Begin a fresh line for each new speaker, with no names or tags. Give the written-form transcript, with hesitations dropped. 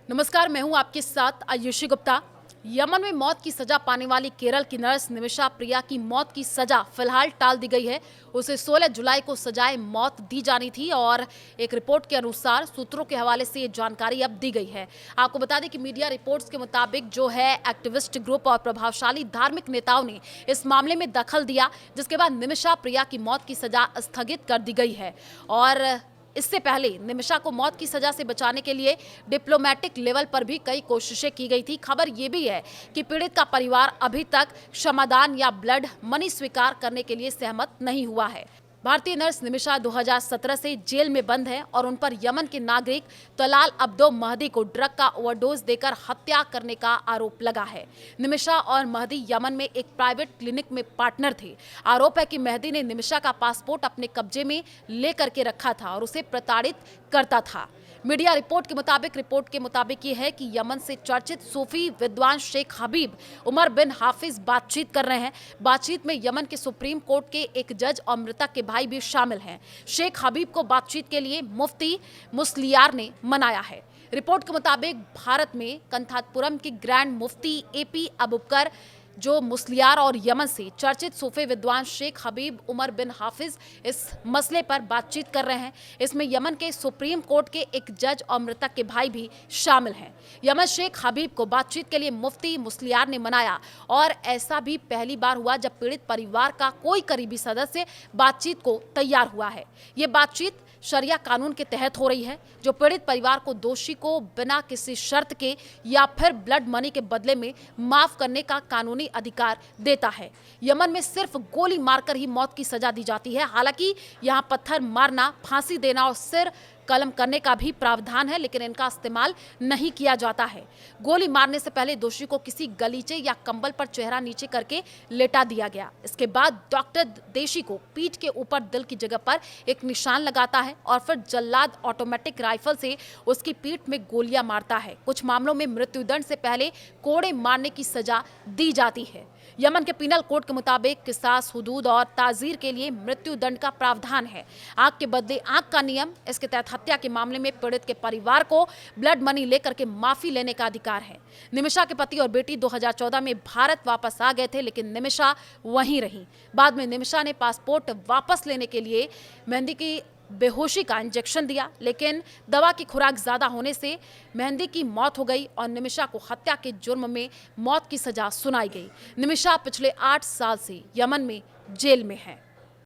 नमस्कार, मैं हूं आपके साथ आयुषी गुप्ता। यमन में मौत की सजा पाने वाली केरल की नर्स निमिषा प्रिया की मौत की सजा फिलहाल टाल दी गई है। उसे 16 जुलाई को सजाए मौत दी जानी थी और एक रिपोर्ट के अनुसार सूत्रों के हवाले से ये जानकारी अब दी गई है। आपको बता दें कि मीडिया रिपोर्ट्स के मुताबिक जो है एक्टिविस्ट ग्रुप और प्रभावशाली धार्मिक नेताओं ने इस मामले में दखल दिया, जिसके बाद निमिषा प्रिया की मौत की सजा स्थगित कर दी गई है। और इससे पहले निमिषा को मौत की सजा से बचाने के लिए डिप्लोमेटिक लेवल पर भी कई कोशिशें की गई थी। खबर ये भी है कि पीड़ित का परिवार अभी तक क्षमादान या ब्लड मनी स्वीकार करने के लिए सहमत नहीं हुआ है। भारतीय नर्स निमिषा 2017 से जेल में बंद है और उन पर यमन के नागरिक तलाल अब्दो महदी को ड्रग का ओवरडोज देकर हत्या करने का आरोप लगा है। निमिषा और महदी यमन में एक प्राइवेट क्लिनिक में पार्टनर थे। आरोप है कि महदी ने निमिषा का पासपोर्ट अपने कब्जे में लेकर के रखा था और उसे प्रताड़ित करता था। मीडिया रिपोर्ट के मुताबिक ये है कि यमन से चर्चित सूफी विद्वान शेख हबीब उमर बिन हाफिज बातचीत कर रहे हैं। बातचीत में यमन के सुप्रीम कोर्ट के एक जज और मृतक के भाई भी शामिल हैं। शेख हबीब को बातचीत के लिए मुफ्ती मुस्लियार ने मनाया है। रिपोर्ट के मुताबिक भारत में कंथापुरम के ग्रैंड मुफ्ती एपी अबुबकर जो मुस्लियार और यमन से चर्चित सूफी विद्वान शेख हबीब उमर बिन हाफिज इस मसले पर बातचीत कर रहे हैं। इसमें यमन के सुप्रीम कोर्ट के एक जज और मृतक के भाई भी शामिल हैं। यमन शेख हबीब को बातचीत के लिए मुफ्ती मुस्लियार ने मनाया और ऐसा भी पहली बार हुआ जब पीड़ित परिवार का कोई करीबी सदस्य बातचीत को तैयार हुआ है। ये बातचीत शरिया कानून के तहत हो रही है, जो पीड़ित परिवार को दोषी को बिना किसी शर्त के या फिर ब्लड मनी के बदले में माफ करने का कानूनी अधिकार देता है। यमन में सिर्फ गोली मारकर ही मौत की सजा दी जाती है। हालांकि यहां पत्थर मारना, फांसी देना और सिर कलम करने का भी प्रावधान है, लेकिन इनका इस्तेमाल नहीं किया जाता है। गोली मारने से पहले दोषी को किसी गलीचे या कंबल पर चेहरा नीचे करके लेटा दिया गया। इसके बाद डॉक्टर देशी को पीठ के ऊपर दिल की जगह पर एक निशान लगाता है और फिर जल्लाद ऑटोमेटिक राइफल से उसकी पीठ में गोलियां मारता है। कुछ मामलों में मृत्युदंड से पहले कोड़े मारने की सजा दी जाती है। यमन के पीनल कोड के मुताबिक किसास, हुदूद और ताजीर के लिए मृत्युदंड का प्रावधान है। आंख के बदले आंख का नियम। इसके तहत हत्या के मामले में पीड़ित के परिवार को ब्लड मनी लेकर के माफी लेने का अधिकार है। निमिषा के पति और बेटी 2014 में भारत वापस आ गए थे, लेकिन निमिषा वहीं रही। बाद में निमिषा ने पासपोर्ट वापस लेने के लिए मेहंदी की बेहोशी का इंजेक्शन दिया, लेकिन दवा की खुराक ज्यादा होने से मेहंदी की मौत हो गई और निमिषा को हत्या के जुर्म में मौत की सजा सुनाई गई। निमिषा पिछले 8 साल से यमन में जेल में है।